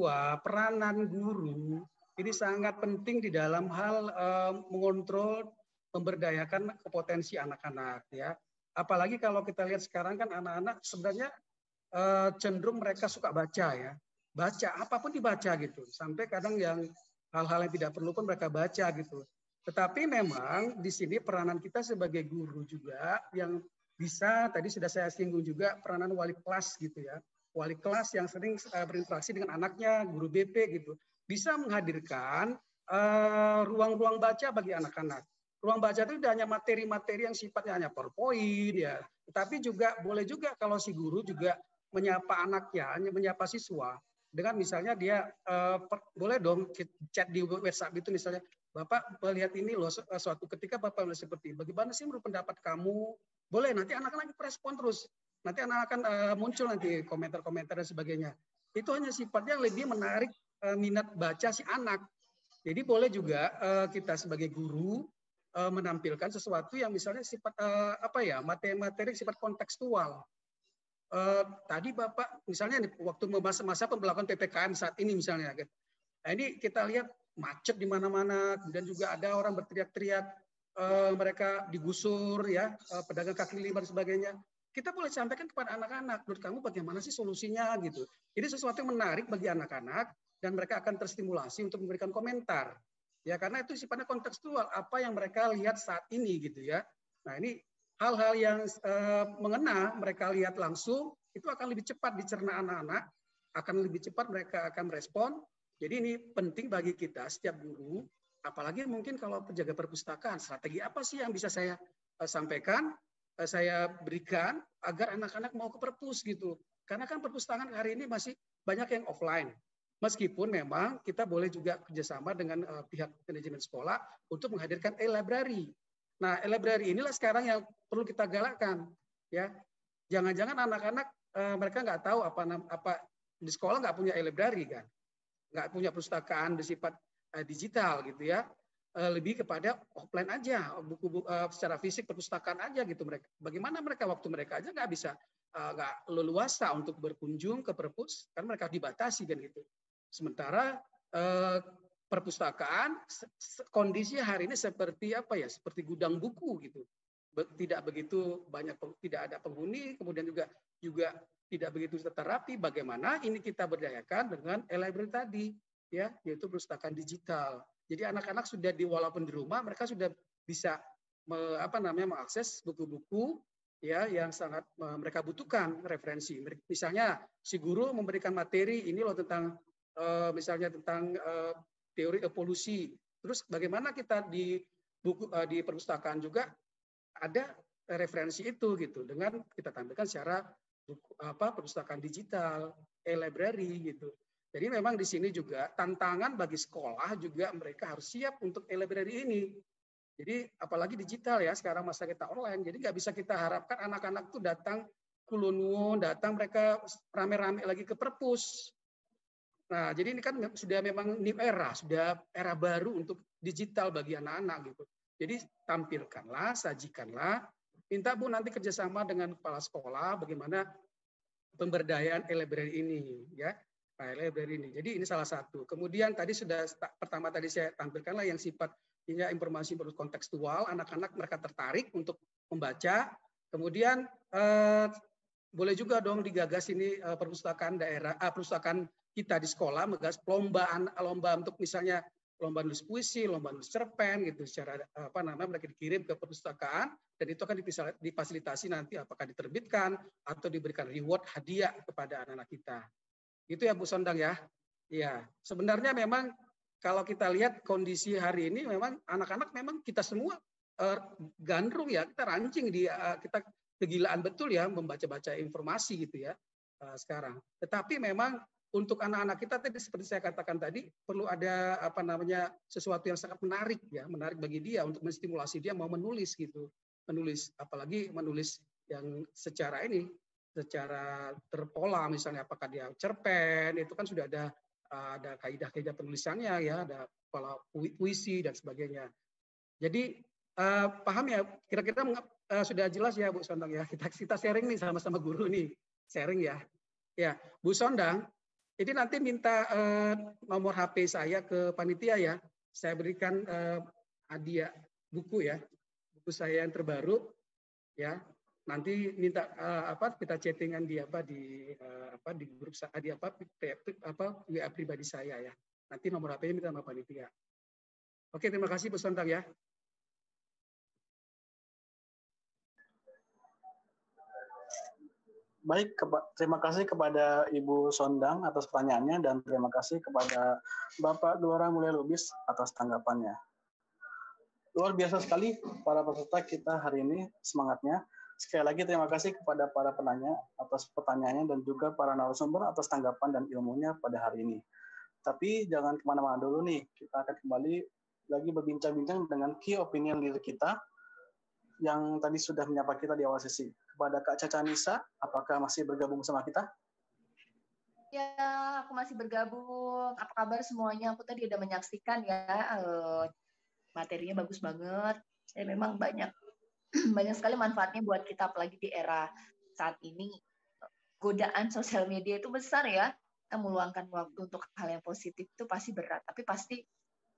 tua, peranan guru ini sangat penting di dalam hal mengontrol, memberdayakan potensi anak-anak ya. Apalagi kalau kita lihat sekarang kan anak-anak sebenarnya cenderung mereka suka baca ya. Baca apapun dibaca gitu. Sampai kadang yang hal-hal yang tidak perlu pun mereka baca gitu. Tetapi memang di sini peranan kita sebagai guru juga yang bisa, tadi sudah saya singgung juga peranan wali kelas gitu ya. Wali kelas yang sering berinteraksi dengan anaknya, guru BP gitu. Bisa menghadirkan ruang-ruang baca bagi anak-anak. Ruang baca itu tidak hanya materi-materi yang sifatnya hanya PowerPoint ya, tetapi juga boleh juga kalau si guru juga menyapa anaknya, menyapa siswa dengan misalnya dia boleh dong chat di WhatsApp itu misalnya, Bapak melihat ini loh suatu ketika Bapak melihat seperti bagaimana sih menurut pendapat kamu? Boleh nanti anak-anak respon terus. Nanti anak akan muncul nanti komentar-komentar dan sebagainya. Itu hanya sifatnya lebih menarik minat baca si anak. Jadi boleh juga kita sebagai guru menampilkan sesuatu yang misalnya sifat materi sifat kontekstual. Tadi Bapak misalnya waktu masa pemberlakuan PPKM saat ini misalnya, nah ini kita lihat macet di mana-mana, kemudian juga ada orang berteriak-teriak, mereka digusur ya, pedagang kaki lima dan sebagainya. Kita boleh sampaikan kepada anak-anak, menurut kamu bagaimana sih solusinya gitu. Jadi sesuatu yang menarik bagi anak-anak dan mereka akan terstimulasi untuk memberikan komentar. Ya karena itu sifatnya kontekstual apa yang mereka lihat saat ini gitu ya. Nah ini hal-hal yang mengena mereka lihat langsung itu akan lebih cepat dicerna anak-anak, akan lebih cepat mereka akan merespon. Jadi ini penting bagi kita setiap guru, apalagi mungkin kalau penjaga perpustakaan, strategi apa sih yang bisa saya sampaikan, saya berikan agar anak-anak mau ke perpus gitu. Karena kan perpustakaan hari ini masih banyak yang offline. Meskipun memang kita boleh juga kerjasama dengan pihak manajemen sekolah untuk menghadirkan e-library. Nah, e-library inilah sekarang yang perlu kita galakkan. Ya, jangan-jangan anak-anak mereka nggak tahu apa di sekolah nggak punya e-library kan, nggak punya perpustakaan bersifat digital gitu ya. Lebih kepada offline aja, buku-buku secara fisik perpustakaan aja gitu mereka. Bagaimana mereka waktu mereka aja nggak bisa nggak leluasa untuk berkunjung ke perpus, kan mereka dibatasi kan gitu. Sementara perpustakaan kondisi hari ini seperti apa ya? Seperti gudang buku gitu. Tidak begitu banyak, tidak ada penghuni, kemudian juga tidak begitu terterapi. Bagaimana ini kita berdayakan dengan e-library tadi, ya, yaitu perpustakaan digital. Jadi anak-anak sudah walaupun di rumah mereka sudah bisa mengakses buku-buku ya yang sangat mereka butuhkan referensi. Misalnya si guru memberikan materi ini loh tentang misalnya tentang teori evolusi. Terus bagaimana kita di buku di perpustakaan juga ada referensi itu gitu dengan kita tampilkan secara perpustakaan digital, e-library gitu. Jadi memang di sini juga tantangan bagi sekolah juga mereka harus siap untuk e-library ini. Jadi apalagi digital ya sekarang masa kita online. Jadi nggak bisa kita harapkan anak-anak itu datang kulunun, datang mereka rame-rame lagi ke perpus. Nah, jadi ini kan sudah memang new era, sudah era baru untuk digital bagi anak-anak gitu. Jadi tampilkanlah, sajikanlah, minta Bu nanti kerjasama dengan kepala sekolah bagaimana pemberdayaan e-library ini ya. Nah, e-library ini. Jadi ini salah satu. Kemudian tadi sudah pertama tadi saya tampilkanlah yang sifatnya informasi kontekstual, anak-anak mereka tertarik untuk membaca. Kemudian boleh juga dong digagas ini perpustakaan daerah, perpustakaan kita di sekolah menggagas lomba untuk misalnya lomba nulis puisi, lomba nulis cerpen gitu secara mereka dikirim ke perpustakaan dan itu akan difasilitasi nanti apakah diterbitkan atau diberikan reward hadiah kepada anak-anak kita. Itu ya Bu Sondang ya. Iya, sebenarnya memang kalau kita lihat kondisi hari ini memang anak-anak memang kita semua gandrung ya, kita rancing kita kegilaan betul ya membaca-baca informasi gitu ya sekarang. Tetapi memang untuk anak-anak kita tadi seperti saya katakan tadi perlu ada sesuatu yang sangat menarik ya, menarik bagi dia untuk menstimulasi dia mau menulis gitu. Menulis apalagi menulis yang secara terpola misalnya apakah dia cerpen itu kan sudah ada kaidah-kaidah penulisannya ya, ada pola puisi dan sebagainya. Jadi paham ya kira-kira sudah jelas ya Bu Sondang ya, kita sharing nih sama-sama guru nih sharing ya Bu Sondang Jadi nanti minta nomor HP saya ke panitia ya. Saya berikan hadiah buku ya, buku saya yang terbaru ya. Nanti minta kita chattingan di di grup di WA pribadi saya ya. Nanti nomor HP-nya minta sama panitia. Oke, terima kasih Bu Sondang ya. Baik, terima kasih kepada Ibu Sondang atas pertanyaannya dan terima kasih kepada Bapak Glora Mulia Lubis atas tanggapannya. Luar biasa sekali para peserta kita hari ini, semangatnya. Sekali lagi terima kasih kepada para penanya atas pertanyaannya dan juga para narasumber atas tanggapan dan ilmunya pada hari ini. Tapi jangan kemana-mana dulu nih, kita akan kembali lagi berbincang-bincang dengan key opinion leader kita yang tadi sudah menyapa kita di awal sesi. Kepada Kak Caca Nisa, apakah masih bergabung bersama kita? Ya, aku masih bergabung. Apa kabar semuanya? Aku tadi udah menyaksikan ya, materinya bagus banget. Dan memang banyak sekali manfaatnya buat kita, apalagi di era saat ini. Godaan sosial media itu besar ya. Kita meluangkan waktu untuk hal yang positif itu pasti berat, tapi pasti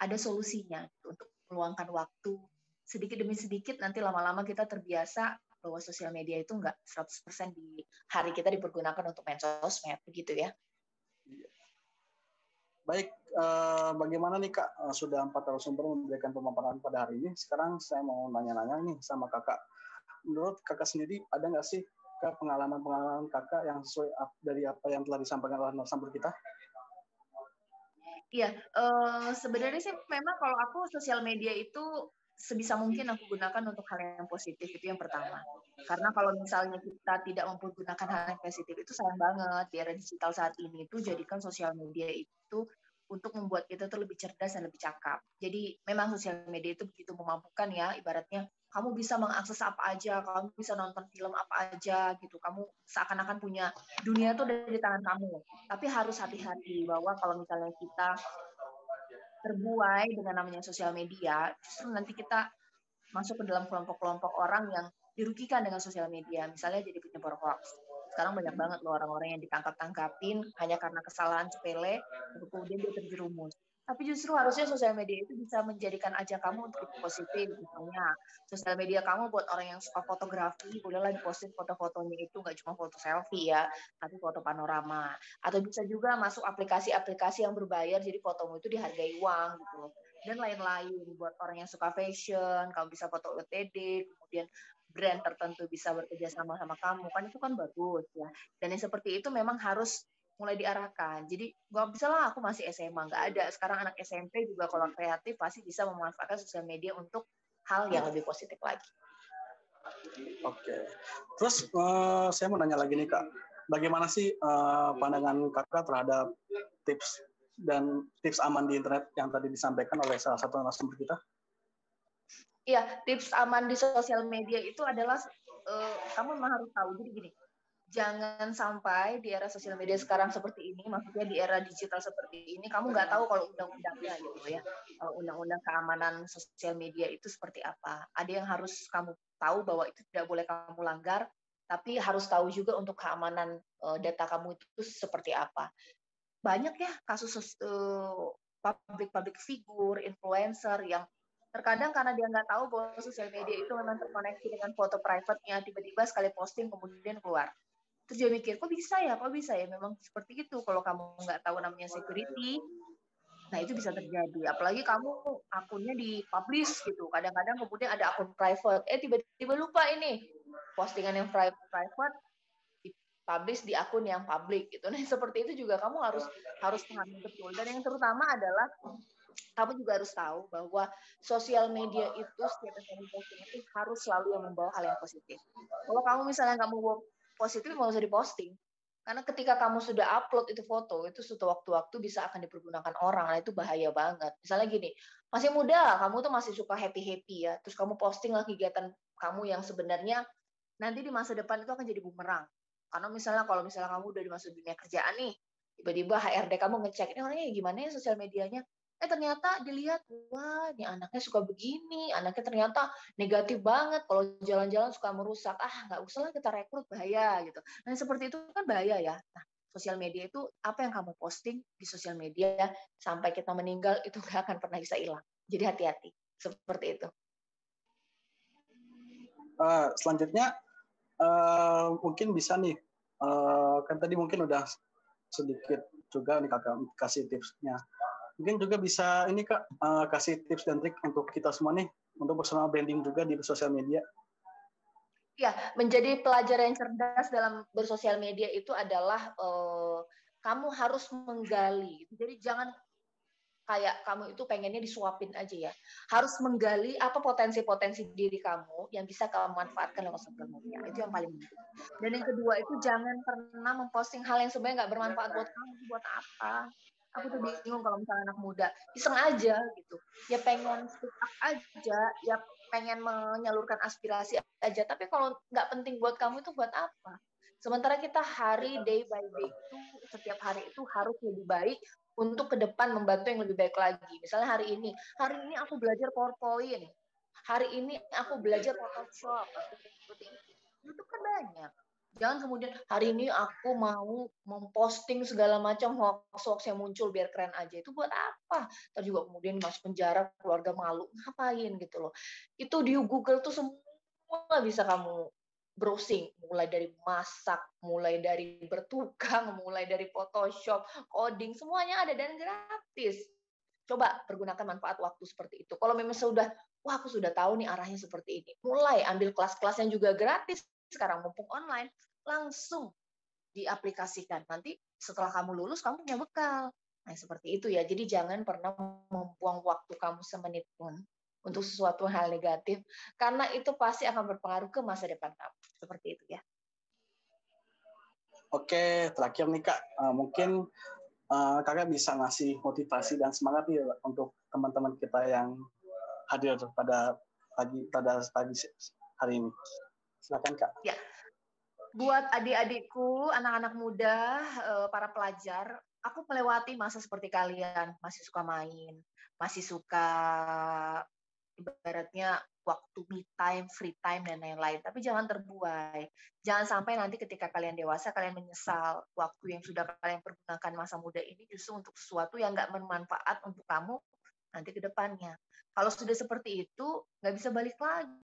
ada solusinya untuk meluangkan waktu sedikit demi sedikit. Nanti lama-lama kita terbiasa bahwa sosial media itu enggak 100% di hari kita dipergunakan untuk main sosmed begitu ya. Baik, bagaimana nih Kak, sudah 4 narasumber memberikan pemaparan pada hari ini. Sekarang saya mau nanya-nanya nih sama Kakak. Menurut Kakak sendiri, ada nggak sih Kak pengalaman-pengalaman Kakak yang sesuai dari apa yang telah disampaikan oleh narasumber kita? Iya, sebenarnya sih memang kalau aku sosial media itu sebisa mungkin aku gunakan untuk hal yang positif, itu yang pertama. Karena kalau misalnya kita tidak mempergunakan hal yang positif itu sayang banget. Di era digital saat ini itu jadikan sosial media itu untuk membuat kita tuh lebih cerdas dan lebih cakap. Jadi memang sosial media itu begitu memampukan ya, ibaratnya kamu bisa mengakses apa aja, kamu bisa nonton film apa aja gitu. Kamu seakan-akan punya dunia tuh ada di tangan kamu. Tapi harus hati-hati bahwa kalau misalnya kita terbuai dengan namanya sosial media, justru nanti kita masuk ke dalam kelompok-kelompok orang yang dirugikan dengan sosial media. Misalnya jadi penyebar hoax. Sekarang banyak banget loh orang-orang yang ditangkap-tangkapin hanya karena kesalahan sepele, kemudian dia terjerumus. Tapi justru harusnya sosial media itu bisa menjadikan ajak kamu untuk positif. Misalnya, sosial media kamu buat orang yang suka fotografi, bolehlah diposting foto-fotonya itu, nggak cuma foto selfie ya, tapi foto panorama. Atau bisa juga masuk aplikasi-aplikasi yang berbayar, jadi fotomu itu dihargai uang gitu. Dan lain-lain. Buat orang yang suka fashion, kamu bisa foto OOTD, kemudian brand tertentu bisa bekerja sama kamu, kan itu kan bagus ya. Dan yang seperti itu memang harus mulai diarahkan. Jadi nggak bisa lah aku masih SMA, nggak ada. Sekarang anak SMP juga kalau kreatif pasti bisa memanfaatkan sosial media untuk hal yang lebih positif lagi. Oke. Terus saya mau nanya lagi nih Kak, bagaimana sih pandangan Kakak terhadap tips dan tips aman di internet yang tadi disampaikan oleh salah satu narasumber kita? Iya, tips aman di sosial media itu adalah kamu memang harus tahu. Jadi gini, jangan sampai di era sosial media sekarang seperti ini, maksudnya di era digital seperti ini, kamu nggak tahu kalau undang-undangnya gitu ya, undang-undang keamanan sosial media itu seperti apa. Ada yang harus kamu tahu bahwa itu tidak boleh kamu langgar, tapi harus tahu juga untuk keamanan data kamu itu seperti apa. Banyak ya kasus public figure, influencer yang terkadang karena dia nggak tahu bahwa sosial media itu memang terkoneksi dengan foto private-nya, tiba-tiba sekali posting kemudian keluar. Terus dia mikir, kok bisa ya? Memang seperti itu. Kalau kamu nggak tahu namanya security, nah itu bisa terjadi. Apalagi kamu akunnya di-publish gitu. Kadang-kadang kemudian ada akun private. Tiba-tiba lupa ini. Postingan yang private di-publish di akun yang public gitu. Nah seperti itu juga kamu harus pahami betul. Dan yang terutama adalah kamu juga harus tahu bahwa sosial media itu setiap kali posting itu harus selalu yang membawa hal yang positif. Kalau kamu misalnya nggak mau positif, nggak usah diposting. Karena ketika kamu sudah upload itu foto, itu suatu waktu-waktu bisa akan dipergunakan orang. Nah, itu bahaya banget. Misalnya gini, masih muda, kamu tuh masih suka happy-happy ya. Terus kamu posting lah kegiatan kamu yang sebenarnya nanti di masa depan itu akan jadi bumerang. Karena misalnya kalau misalnya kamu udah di masa dunia kerjaan nih, tiba-tiba HRD kamu ngecek, ini orangnya gimana ya sosial medianya? Ternyata dilihat, wah ini anaknya suka begini, anaknya ternyata negatif banget, kalau jalan-jalan suka merusak, nggak usah lah kita rekrut, bahaya gitu. Nah seperti itu kan bahaya ya. Nah Sosial media itu apa yang kamu posting di sosial media sampai kita meninggal itu nggak akan pernah bisa hilang. Jadi hati-hati seperti itu. Selanjutnya mungkin bisa nih, kan tadi mungkin udah sedikit juga nih kakak kasih tipsnya. Mungkin juga bisa ini kak kasih tips dan trik untuk kita semua nih untuk personal branding juga di sosial media. Ya, menjadi pelajar yang cerdas dalam bersosial media itu adalah kamu harus menggali. Jadi jangan kayak kamu itu pengennya disuapin aja ya. Harus menggali apa potensi-potensi diri kamu yang bisa kamu manfaatkan lewat sosial media. Itu yang paling penting. Dan yang kedua itu jangan pernah memposting hal yang sebenarnya nggak bermanfaat buat kamu. Buat apa? Aku tuh bingung kalau misalnya anak muda iseng aja gitu. Ya pengen speak up aja, ya pengen menyalurkan aspirasi aja. Tapi kalau nggak penting buat kamu itu buat apa? Sementara kita day by day itu setiap hari itu harus lebih baik untuk ke depan membantu yang lebih baik lagi. Misalnya hari ini aku belajar PowerPoint. Hari ini aku belajar Photoshop. Seperti itu. Itu kan banyak. Jangan kemudian hari ini aku mau memposting segala macam hoax-hoax yang muncul biar keren aja. Itu buat apa? Ntar juga kemudian masuk penjara, keluarga malu. Ngapain gitu loh. Itu di Google tuh semua bisa kamu browsing. Mulai dari masak, mulai dari bertukang, mulai dari Photoshop, coding. Semuanya ada dan gratis. Coba pergunakan manfaat waktu seperti itu. Kalau memang wah aku sudah tahu nih arahnya seperti ini. Mulai ambil kelas-kelas yang juga gratis sekarang mumpung online, langsung diaplikasikan. Nanti setelah kamu lulus, kamu punya bekal. Nah, seperti itu ya. Jadi jangan pernah membuang waktu kamu semenit pun untuk sesuatu hal negatif, karena itu pasti akan berpengaruh ke masa depan kamu. Seperti itu ya. Oke, terakhir nih kak, mungkin kakak bisa ngasih motivasi dan semangat nih untuk teman-teman kita yang hadir pada pagi hari ini. Silakan kak. Ya, buat adik-adikku, anak-anak muda, para pelajar, aku melewati masa seperti kalian, masih suka main, masih suka ibaratnya waktu me time, free time, dan lain-lain. Tapi jangan terbuai. Jangan sampai nanti ketika kalian dewasa, kalian menyesal waktu yang sudah kalian pergunakan masa muda ini justru untuk sesuatu yang nggak bermanfaat untuk kamu nanti ke depannya. Kalau sudah seperti itu, nggak bisa balik lagi.